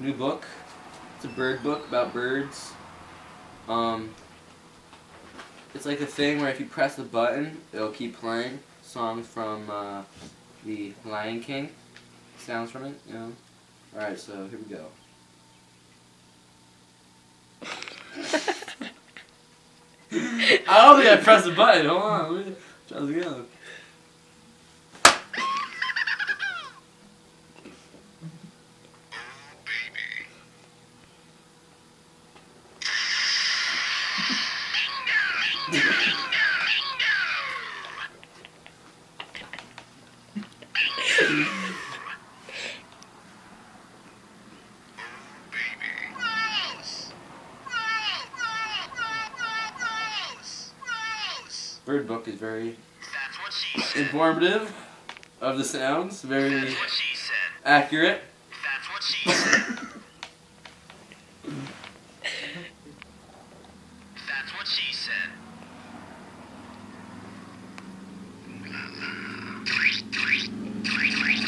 new book. It's a bird book about birds. It's like a thing where if you press the button, it'll keep playing songs from the Lion King. Sounds from it, you know. All right, so here we go. I don't think I pressed the button. Hold on, let me try this again. Bird book is very informative of the sounds, very accurate. That's what she said. That's what she said.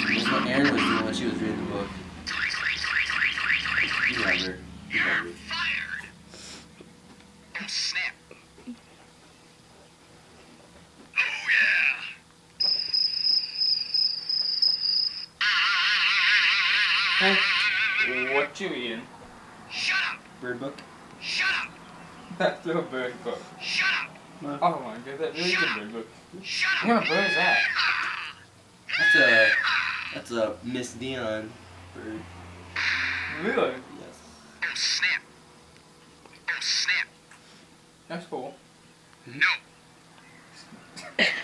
That's what Erin was doing when she was reading the book. You love her. You love her. Fired. Oh snap. Oh yeah. Hey, what you eating? Shut up. Bird book? Shut up. That's a bird book. Shut up. Oh my god, that really good bird book. Shut up. What kind of bird is that? That's a Miss Dion bird. Really? Yes. Oh snap. Oh snap. That's cool. No.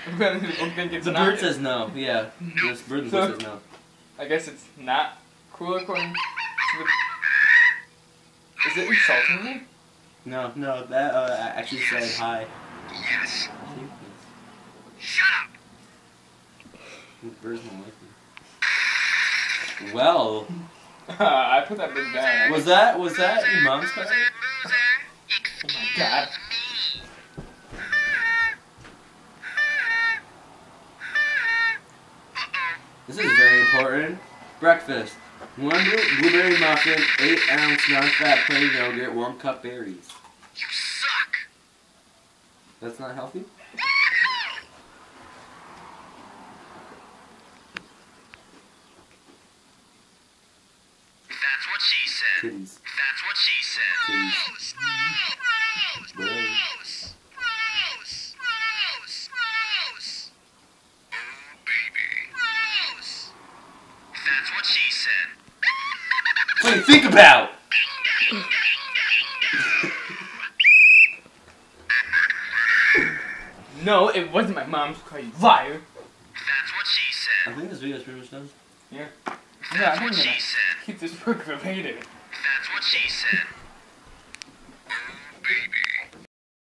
Apparently the book think it's The not. bird says no. Yeah. This bird in the book says no. I guess it's not cool according to the... Is it insulting me? No, that actually said hi. Yes. Shut up. The bird's not like me. Well, I put that book down. was that your mom's car? Loser. Oh my god. This is very important. Breakfast. 1 blueberry muffin, 8-ounce non-fat plain yogurt, 1 cup berries. You suck. That's not healthy? That's what she said. Kitties. That's what she said. Kitties. Gross. Gross. Whatever. Gross. Gross. Gross. Gross. Oh, baby. Gross. That's what she said. What do you think about? No, it wasn't my mom's car, you liar. That's what she said. I think this video is pretty much done. Yeah. That's Yeah, I what think I'm she gonna said. keep this book related. That's what she said.